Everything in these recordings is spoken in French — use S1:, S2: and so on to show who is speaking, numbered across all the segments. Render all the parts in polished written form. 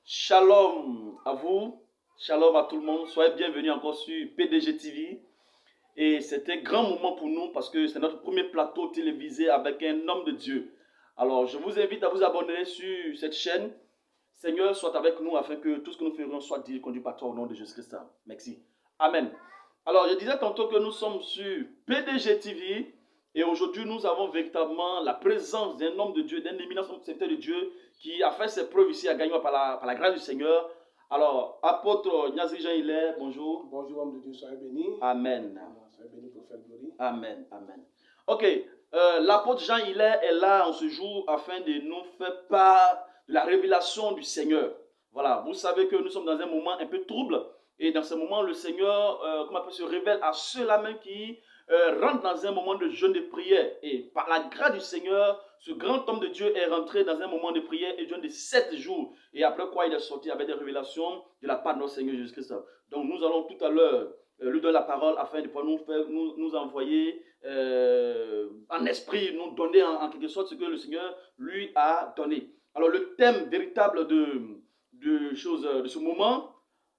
S1: Shalom à vous, shalom à tout le monde. Soyez bienvenus encore sur PDG TV. Et c'est un grand moment pour nous parce que c'est notre premier plateau télévisé avec un homme de Dieu. Alors, je vous invite à vous abonner sur cette chaîne. Seigneur, soit avec nous afin que tout ce que nous ferons soit conduit par toi au nom de Jésus-Christ. Merci. Amen. Alors, je disais tantôt que nous sommes sur PDG TV. Et aujourd'hui, nous avons véritablement la présence d'un homme de Dieu, d'un éminent serviteur de Dieu qui a fait ses preuves ici à Gagnoa par la grâce du Seigneur. Alors, apôtre Niazi Jean-Hilaire, bonjour.
S2: Bonjour, homme de Dieu, soyez béni.
S1: Amen.
S2: Soyez béni pour faire gloire.
S1: Amen. Amen. Ok, l'apôtre Jean-Hilaire est là en ce jour afin de nous faire part de la révélation du Seigneur. Voilà, vous savez que nous sommes dans un moment un peu trouble. Et dans ce moment, le Seigneur, se révèle à ceux-là même qui rentrent dans un moment de jeûne de prière. Et par la grâce du Seigneur, ce grand homme de Dieu est rentré dans un moment de prière et jeûne de 7 jours. Et après quoi, il est sorti avec des révélations de la part de notre Seigneur Jésus-Christ. Donc nous allons tout à l'heure lui donner la parole afin de pouvoir nous envoyer en esprit, nous donner en quelque sorte ce que le Seigneur lui a donné. Alors le thème véritable de ce moment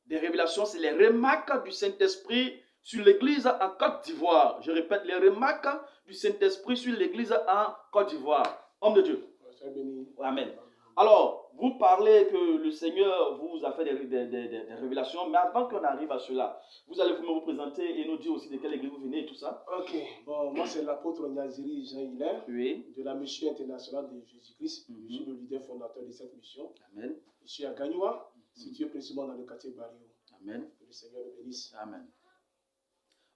S1: des révélations, c'est les remarques du Saint-Esprit sur l'Église en Côte d'Ivoire. Je répète, les remarques du Saint-Esprit sur l'Église en Côte d'Ivoire. Homme de Dieu. Amen. Alors, vous parlez que le Seigneur vous a fait des révélations, mais avant qu'on arrive à cela, vous allez vous présenter et nous dire aussi de quelle église vous venez et tout ça.
S2: Ok, bon, moi c'est l'apôtre Niaziri Jean-Hilaire,
S1: oui,
S2: de la mission internationale de Jésus-Christ. Je suis le leader fondateur de cette mission.
S1: Amen.
S2: Je suis à Gagnoa, situé précisément dans le quartier Barrio.
S1: Amen.
S2: Que le Seigneur le bénisse.
S1: Amen.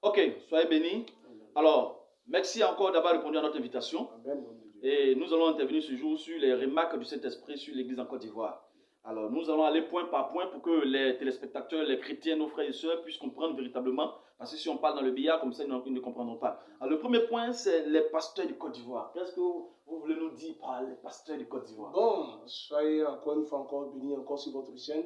S1: Ok, soyez bénis. Alors, merci encore d'avoir répondu à notre invitation.
S2: Amen.
S1: Et nous allons intervenir ce jour sur les remarques du Saint-Esprit sur l'Église en Côte d'Ivoire. Alors, nous allons aller point par point pour que les téléspectateurs, les chrétiens, nos frères et sœurs puissent comprendre véritablement. Parce que si on parle dans le billard, comme ça, ils ne comprendront pas. Alors, le premier point, c'est les pasteurs du Côte d'Ivoire. Qu'est-ce que vous voulez nous dire par les pasteurs du Côte d'Ivoire?
S2: Bon, soyez encore une fois encore bénis encore sur votre chaîne.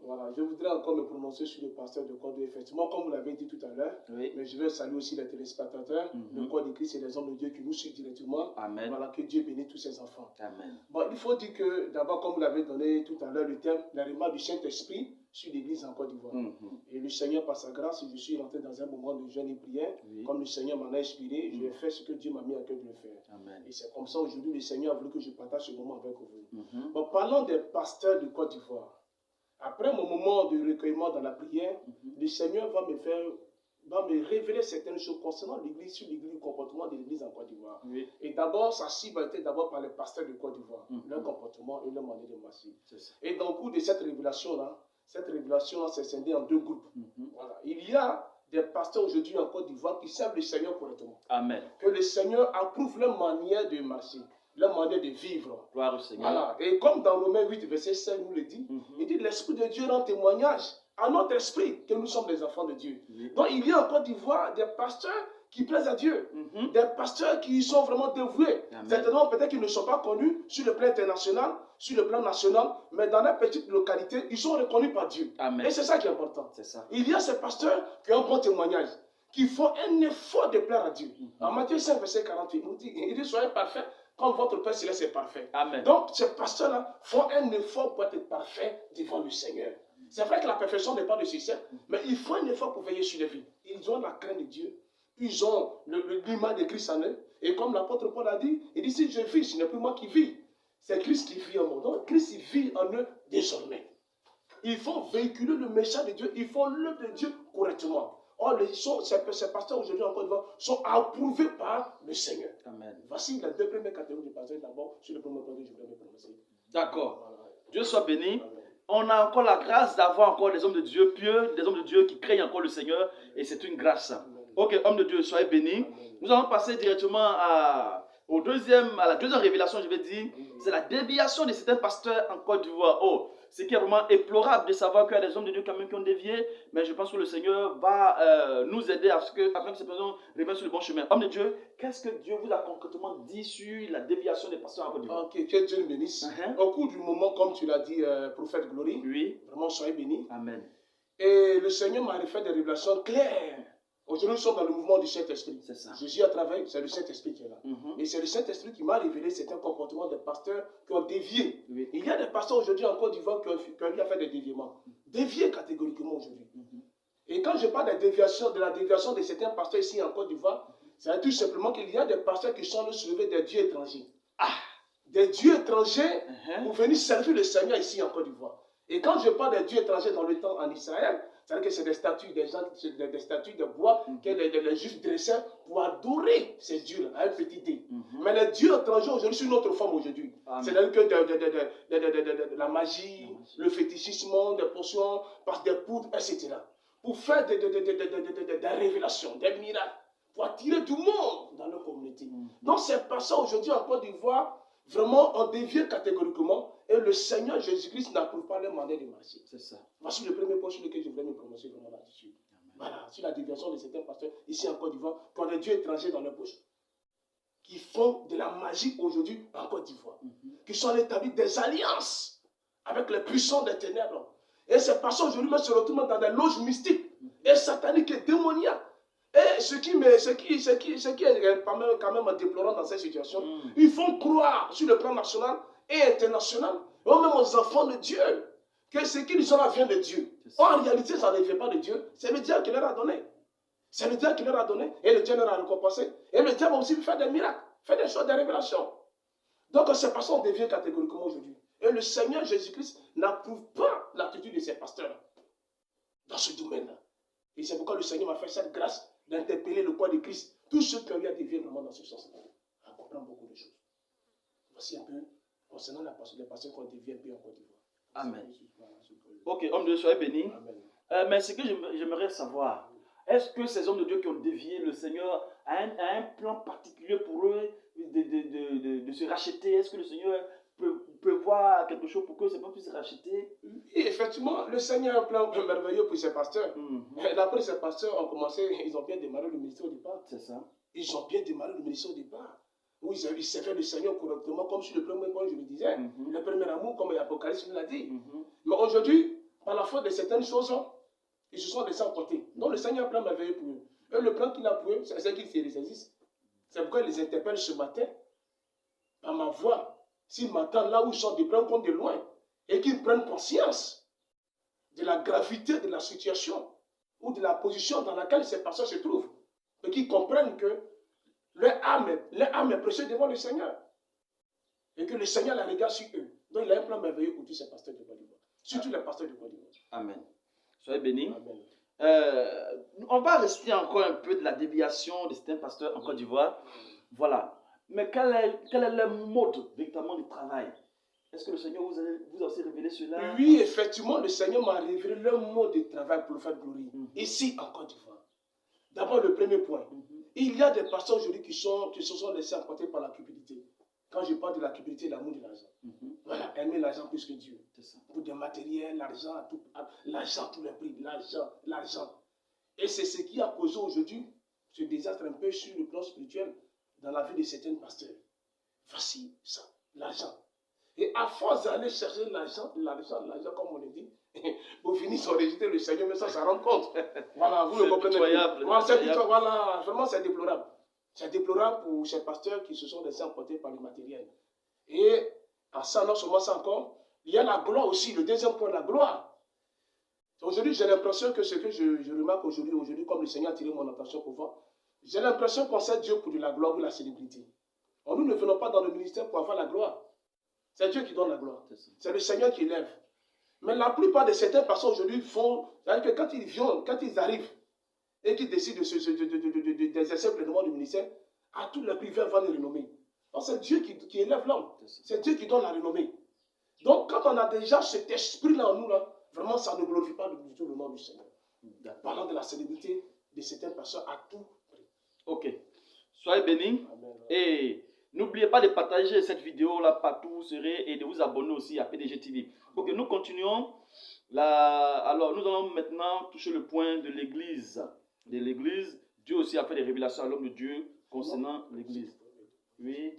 S2: Voilà, je voudrais encore me prononcer sur le pasteur de Côte d'Ivoire. Effectivement, comme vous l'avez dit tout à l'heure,
S1: oui, mais
S2: je vais saluer aussi les téléspectateurs, le corps de Christ et les hommes de Dieu qui nous suivent directement.
S1: Amen.
S2: Voilà, que Dieu bénisse tous ses enfants.
S1: Amen.
S2: Bon, il faut dire que d'abord, comme vous l'avez donné tout à l'heure, le thème, la remarque du Saint-Esprit sur l'Église en Côte d'Ivoire. Et le Seigneur, par sa grâce, je suis rentré dans un moment de jeûne et prière. Oui. Comme le Seigneur m'en a inspiré, je vais faire ce que Dieu m'a mis à cœur de le faire. Amen. Et c'est comme ça aujourd'hui, le Seigneur a voulu que je partage ce moment avec vous. Bon, parlons des pasteurs de Côte d'Ivoire. Après mon moment de recueillement dans la prière, le Seigneur va me révéler certaines choses concernant l'Église, sur l'Église, le comportement de l'Église en Côte d'Ivoire. Oui. Et d'abord, sa cible a été d'abord par les pasteurs de Côte d'Ivoire, leur comportement et leur manière de marcher. Et dans le cours de cette révélation-là, s'est scindée en deux groupes. Voilà. Il y a des pasteurs aujourd'hui en Côte d'Ivoire qui servent le Seigneur correctement. Amen. Que le Seigneur approuve leur manière de marcher, leur manière de vivre.
S1: Gloire au Seigneur.
S2: Voilà. Et comme dans Romains 8, verset 5 nous le dit, il dit l'Esprit de Dieu rend témoignage à notre esprit que nous sommes des enfants de Dieu. Donc il y a en Côte d'Ivoire des pasteurs qui plaisent à Dieu, des pasteurs qui sont vraiment dévoués. Certainement, peut-être qu'ils ne sont pas connus sur le plan international, sur le plan national, mais dans la petite localité, ils sont reconnus par Dieu. Amen. Et c'est ça qui est important. Ça. Il y a ces pasteurs qui ont un bon témoignage, qui font un effort de plaire à Dieu. En Matthieu 5, verset 48, il dit soyez parfaits comme votre Père Céleste est parfait. Amen. Donc, ces pasteurs-là font un effort pour être parfaits devant le Seigneur. C'est vrai que la perfection n'est pas nécessaire, mais il faut un effort pour veiller sur les vies. Ils ont la crainte de Dieu. Ils ont l'image de Christ en eux. Et comme l'apôtre Paul a dit, il dit, si je vis, ce n'est plus moi qui vis. C'est Christ qui vit en moi. Donc, Christ vit en eux désormais. Ils font véhiculer le message de Dieu. Ils font l'œuvre de Dieu correctement. Or, ces pasteurs aujourd'hui en Côte d'Ivoire sont approuvés par le Seigneur. Amen. Voici les deux premières catégories de pasteurs. D'abord, sur le premier point que je voudrais me prononcer.
S1: D'accord. Voilà. Dieu soit béni. Amen. On a encore la grâce d'avoir encore des hommes de Dieu pieux, des hommes de Dieu qui craignent encore le Seigneur, et c'est une grâce. Amen. Ok, hommes de Dieu, soyez bénis. Nous allons passer directement à la deuxième révélation, je vais dire, c'est la déviation de certains pasteurs en Côte d'Ivoire. Oh, ce qui est vraiment éplorable de savoir qu'il y a des hommes de Dieu quand même qui ont dévié, mais je pense que le Seigneur va nous aider afin que ces personnes reviennent sur le bon chemin. Homme de Dieu, qu'est-ce que Dieu vous a concrètement dit sur la déviation des pasteurs en Côte d'Ivoire?
S2: Ok, que Dieu le bénisse. Au cours du moment, comme tu l'as dit, prophète Glory, oui, vraiment soyez bénis.
S1: Amen.
S2: Et le Seigneur m'a fait des révélations claires Aujourd'hui, nous sommes dans le mouvement du Saint-Esprit.
S1: C'est ça.
S2: Jésus a travaillé, c'est le Saint-Esprit qui est là. Et c'est le Saint-Esprit qui m'a révélé certains comportements des pasteurs qui ont dévié.
S1: Oui.
S2: Il y a des pasteurs aujourd'hui en Côte d'Ivoire qui ont fait des déviements. Déviés catégoriquement aujourd'hui. Et quand je parle de la déviation de certains pasteurs ici en Côte d'Ivoire, c'est tout simplement qu'il y a des pasteurs qui sont se lever des dieux étrangers. Des dieux étrangers pour venir servir le Seigneur ici en Côte d'Ivoire. Et quand je parle des dieux étrangers dans le temps en Israël, c'est-à-dire que c'est des statues, des statues de bois que les Juifs dressaient pour adorer ces dieux-là, à un petit dé. Mais les dieux étrangers aujourd'hui, c'est une autre forme aujourd'hui. C'est-à-dire que de la magie, le fétichisme, des potions, des poudres, etc. Pour faire des révélations, des miracles, pour attirer tout le monde dans leur communauté. Donc c'est pas ça aujourd'hui en Côte d'Ivoire, vraiment on dévie catégoriquement. Et le Seigneur Jésus-Christ n'approuve pas les mandats de marcher.
S1: C'est ça.
S2: Voici le premier point sur lequel je voulais me prononcer vraiment là-dessus. Voilà, sur la déviation de certains pasteurs ici en Côte d'Ivoire, qui ont des dieux étrangers dans leur poche, qui font de la magie aujourd'hui en Côte d'Ivoire, qui sont établis des alliances avec les puissants des ténèbres. Et ces pasteurs aujourd'hui se retrouvent dans des loges mystiques et sataniques et démoniaques. Et ce qui est quand même déplorant dans cette situation, ils font croire sur le plan national et international, ou même aux enfants de Dieu, que ce qu'ils sont là vient de Dieu. En réalité, ça ne vient pas de Dieu, c'est le diable qui leur a donné. C'est le diable qui leur a donné, et le diable leur a récompensé. Et le diable aussi fait des miracles, fait des choses, des révélations. Donc, ces pasteurs deviennent catégoriquement aujourd'hui. Et le Seigneur Jésus-Christ n'approuve pas l'attitude de ces pasteurs dans ce domaine-là. Et c'est pourquoi le Seigneur m'a fait cette grâce d'interpeller le corps de Christ, tous ceux qui ont eu à dévier vraiment dans ce sens-là, à comprendre beaucoup de choses. Voici un peu concernant les pasteurs qui ont dévié un peu en Côte d'Ivoire.
S1: Amen. Ok, homme de Dieu, soyez bénis. Mais ce que j'aimerais savoir, est-ce que ces hommes de Dieu qui ont dévié, le Seigneur a un plan particulier pour eux de se racheter? Est-ce que le Seigneur peut voir quelque chose pour que ces gens puissent se racheter?
S2: Oui, effectivement, le Seigneur a un plan merveilleux pour ses pasteurs. D'après ces pasteurs ont commencé, ils ont bien démarré le ministère au départ.
S1: C'est ça.
S2: Ils ont bien démarré le ministère au départ. Où ils servaient le Seigneur correctement, comme sur le premier point, je le disais. Le premier amour, comme l'Apocalypse nous l'a dit. Mais aujourd'hui, par la faute de certaines choses, ils se sont laissés emporter. Donc le Seigneur a un plan merveilleux pour eux. Et le plan qu'il a pour eux, c'est qu'ils se ressaisissent. C'est pourquoi il les interpelle ce matin, par ma voix. S'ils m'entendent là où ils sont, de prendre compte de loin. Et qu'ils prennent conscience de la gravité de la situation ou de la position dans laquelle ces personnes se trouvent. Et qu'ils comprennent que leur âme est précieuse devant le Seigneur. Et que le Seigneur la regarde sur eux. Donc il a un plan merveilleux pour tous ces pasteurs de Côte d'Ivoire. Surtout les pasteurs de Côte d'Ivoire.
S1: Amen. Soyez bénis.
S2: Amen.
S1: On va rester encore un peu de la déviation de certains pasteurs en Côte d'Ivoire. Voilà. Mais quel est le mode véritablement du travail? Est-ce que le Seigneur vous a aussi révélé cela?
S2: Oui, effectivement, le Seigneur m'a révélé le mode de travail pour le faire gloire. Ici en Côte d'Ivoire. D'abord, le premier point. Il y a des pasteurs aujourd'hui qui se sont laissés emporter par la cupidité. Quand je parle de la cupidité, l'amour de l'argent. Voilà, aimer l'argent plus que Dieu. Pour des matériels, l'argent, l'argent, tous les prix, l'argent. Et c'est ce qui a causé aujourd'hui ce désastre un peu sur le plan spirituel dans la vie de certains pasteurs. Voici ça, l'argent. Et à force d'aller chercher l'argent, comme on le dit, vous finissez par rejeter le Seigneur, mais ça rend compte. Voilà, vous le comprenez. Voilà, vraiment c'est déplorable. C'est déplorable pour ces pasteurs qui se sont laissés emporter par le matériel. Et à ça, non seulement ça encore, il y a la gloire aussi, le deuxième point, la gloire. Aujourd'hui, j'ai l'impression que ce que je remarque aujourd'hui, comme le Seigneur a tiré mon attention pour voir, j'ai l'impression qu'on sait Dieu pour de la gloire ou la célébrité. Nous ne venons pas dans le ministère pour avoir la gloire. C'est Dieu qui donne la gloire. C'est le Seigneur qui élève. Mais la plupart de certaines personnes aujourd'hui font, c'est-à-dire que quand ils arrivent et qu'ils décident d'exercer pleinement le ministère, à tous les prix, va les renommer. Donc c'est Dieu qui élève l'homme. C'est Dieu qui donne la renommée. Donc quand on a déjà cet esprit-là en nous, là, vraiment ça ne glorifie pas du tout le nom du Seigneur. Parlant de la célébrité de certaines personnes à tout prix.
S1: Ok. Soyez bénis.
S2: Amen.
S1: Et n'oubliez pas de partager cette vidéo-là partout où vous serez et de vous abonner aussi à PDG TV. Ok, nous continuons. Alors, nous allons maintenant toucher le point de l'église. De l'église, Dieu aussi a fait des révélations à l'homme de Dieu concernant l'église. Oui.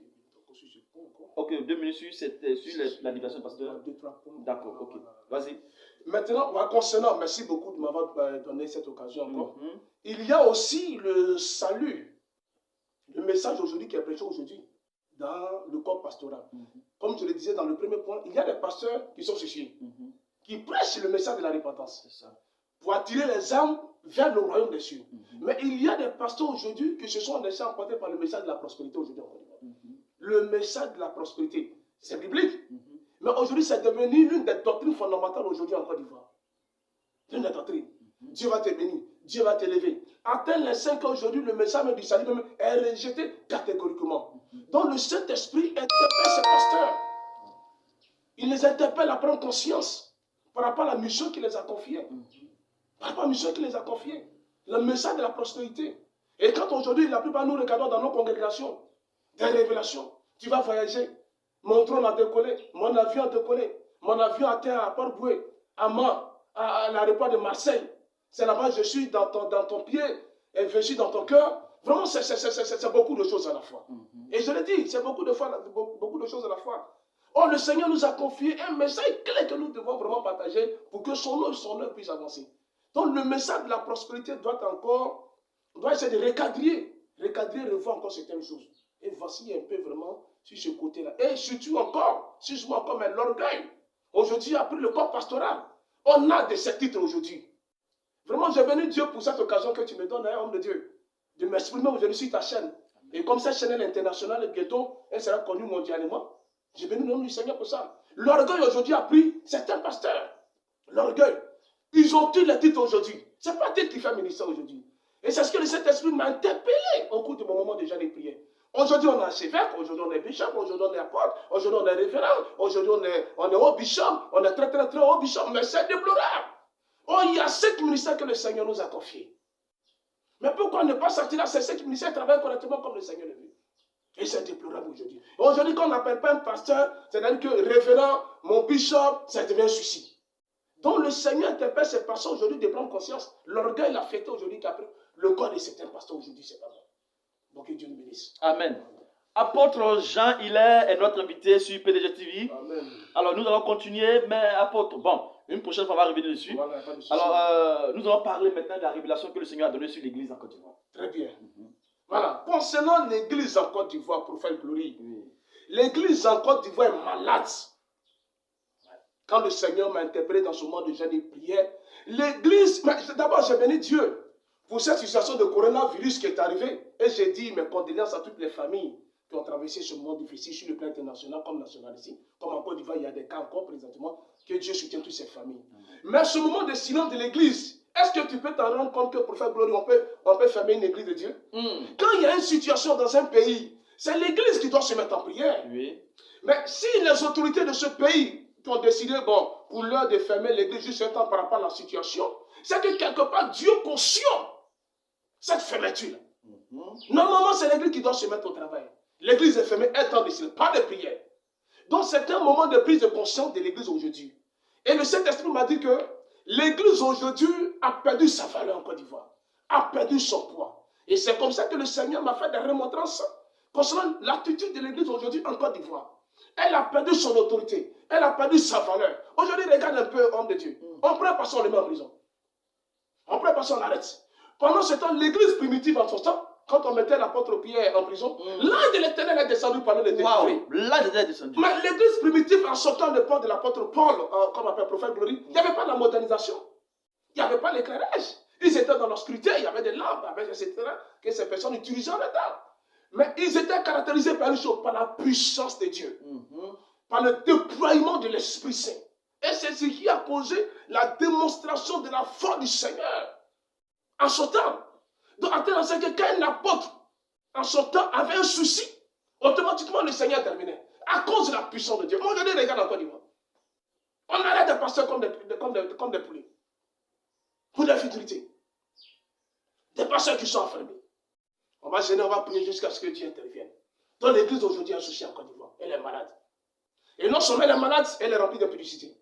S1: Ok, 2 minutes sur la division, pasteur.
S2: 2-3 points.
S1: D'accord, ok. Vas-y.
S2: Maintenant, concernant, merci beaucoup de m'avoir donné cette occasion encore. Il y a aussi le salut, le message aujourd'hui qui est prêché aujourd'hui dans le corps pastoral. Comme je le disais dans le premier point, il y a des pasteurs qui sont ceci, qui prêchent le message de la repentance. C'est ça. Pour attirer les âmes vers le royaume des cieux. Mais il y a des pasteurs aujourd'hui qui se sont laissés emporter par le message de la prospérité aujourd'hui en Côte d'Ivoire. Le message de la prospérité, c'est biblique. Mais aujourd'hui, c'est devenu l'une des doctrines fondamentales aujourd'hui en Côte d'Ivoire. L'une des doctrines. Dieu va te bénir, Dieu va t'élever. Atteint les 5 ans aujourd'hui, le message du salut même est rejeté catégoriquement. Donc le Saint-Esprit interpelle ces pasteurs. Il les interpelle à prendre conscience par rapport à la mission qu'il les a confiée. Par rapport à la mission qu'il les a confiée. Le message de la prospérité. Et quand aujourd'hui, la plupart nous regardons dans nos congrégations, des révélations, tu vas voyager, mon drone a décollé, mon avion a décollé, mon avion atteint à Port-Boué, à l'aéroport de Marseille. C'est là-bas, je suis dans ton pied, et je suis dans ton cœur. Vraiment, c'est beaucoup de choses à la fois. Et je le dis, c'est beaucoup de choses à la fois. Oh, le Seigneur nous a confié un message clé que nous devons vraiment partager pour que son œuvre puisse avancer. Donc, le message de la prospérité doit essayer de recadrer, revoir encore certaines choses. Et voici un peu vraiment sur ce côté-là. Et surtout encore, mais l'orgueil. Aujourd'hui, après le corps pastoral, on a de ces titres aujourd'hui. Vraiment, j'ai béni Dieu pour cette occasion que tu me donnes, homme de Dieu, de m'exprimer aujourd'hui sur ta chaîne. Et comme cette chaîne est internationale, et bientôt, elle sera connue mondialement, j'ai béni le nom du Seigneur pour ça. L'orgueil aujourd'hui a pris certains pasteurs. L'orgueil. Ils ont tous les titres aujourd'hui. Ce n'est pas le titre qui fait ministère aujourd'hui. Et c'est ce que le Saint-Esprit m'a interpellé au cours de mon moment de jeûne et prière. Aujourd'hui, on est archevêque, aujourd'hui, on est bishop, aujourd'hui, on est apôtre, aujourd'hui, on est référent, aujourd'hui, on est haut bishop, on est très, très, très haut bishop, mais c'est déplorable. Oh, il y a 7 ministères que le Seigneur nous a confiés. Mais pourquoi ne pas s'attirer à ces 7 ministères et travailler correctement comme le Seigneur le veut? Et c'est déplorable aujourd'hui. Aujourd'hui, quand on n'appelle pas un pasteur, c'est-à-dire que référent, mon bishop, ça devient un souci. Donc le Seigneur interpelle ces pasteurs aujourd'hui de prendre conscience. L'orgueil l'a fêté aujourd'hui qu'après le corps de certains pasteurs aujourd'hui, c'est pas bon. Donc que Dieu nous bénisse.
S1: Amen. Apôtre Jean Hilaire est notre invité sur PDG TV.
S2: Amen.
S1: Alors nous allons continuer, mais apôtre, bon, une prochaine fois on va revenir dessus.
S2: Voilà,
S1: alors nous allons parler maintenant de la révélation que le Seigneur a donnée sur l'église en Côte d'Ivoire.
S2: Très bien. Voilà. Concernant l'église en Côte d'Ivoire, prophète Glory, l'église en Côte d'Ivoire est malade. Quand le Seigneur m'a interpellé dans ce moment de jeûne et prière, l'église, d'abord j'ai béni Dieu pour cette situation de coronavirus qui est arrivée. Et j'ai dit mes condoléances à toutes les familles qui ont traversé ce moment difficile sur le plan international comme national ici. Comme en Côte d'Ivoire, il y a des cas encore présentement. Que Dieu soutienne toutes ces familles. Mais ce moment de silence de l'église, est-ce que tu peux t'en rendre compte que pour faire gloire, on peut fermer une église de Dieu? Quand il y a une situation dans un pays, c'est l'église qui doit se mettre en prière.
S1: Oui.
S2: Mais si les autorités de ce pays qui ont décidé, pour l'heure de fermer l'église juste un temps par rapport à la situation, c'est que quelque part, Dieu cautionne cette fermeture. Normalement, c'est l'église qui doit se mettre au travail. L'église est fermée, un temps de silence, pas de prière. Donc, c'est un moment de prise de conscience de l'église aujourd'hui. Et le Saint-Esprit m'a dit que l'église aujourd'hui a perdu sa valeur en Côte d'Ivoire, a perdu son poids. Et c'est comme ça que le Seigneur m'a fait des remontrances concernant l'attitude de l'église aujourd'hui en Côte d'Ivoire. Elle a perdu son autorité, elle a perdu sa valeur. Aujourd'hui, regarde un peu, homme de Dieu. On prend pas ça, on le met en prison. On prend pas ça, on arrête. Pendant ce temps, l'église primitive en son temps, quand on mettait l'apôtre Pierre en prison, l'ange de l'Éternel est descendu par le délivrer.
S1: L'ange est descendu.
S2: Mais l'église primitive en sortant de porte de l'apôtre Paul, comme appelle prophète Glory, il n'y avait pas la modernisation. Il n'y avait pas l'éclairage. Ils étaient dans l'obscurité, il y avait des lampes, etc., que ces personnes utilisaient en temps. Mais ils étaient caractérisés par une chose, par la puissance de Dieu, par le déploiement de l'Esprit Saint. Et c'est ce qui a causé la démonstration de la force du Seigneur en son temps. Donc, à tel enseigne que quand un apôtre, en son temps, avait un souci, automatiquement le Seigneur intervenait. À cause de la puissance de Dieu. Moi, je dis, regarde en Côte d'Ivoire. On arrête de passer comme des poulets. Pour des futilités. Des pasteurs qui sont enfermés. On va gêner, on va prier jusqu'à ce que Dieu intervienne. Donc, l'église aujourd'hui a un souci en Côte d'Ivoire. Elle est malade. Et non seulement elle est malade, elle est remplie d'impudicité.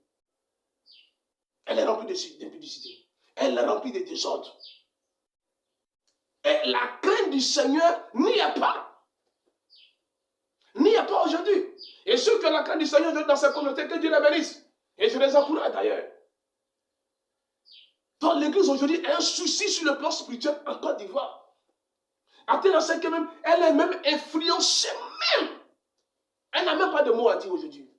S2: Elle est remplie d'impudicité. Elle est remplie de désordre. Et la crainte du Seigneur n'y est pas. Il n'y a pas aujourd'hui. Et ceux qui ont la crainte du Seigneur dans sa communauté, que Dieu les bénisse. Et je les encourage d'ailleurs. Donc l'église aujourd'hui a un souci sur le plan spirituel en Côte d'Ivoire. À tel enseigne que même, elle est même influencée même. Elle n'a même pas de mots à dire aujourd'hui.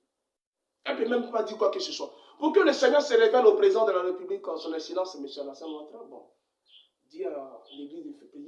S2: Elle ne peut même pas dire quoi que ce soit. Pour que le Seigneur se révèle au président de la République en son excellence, M. Alassane Ouattara, bon, dit à l'église de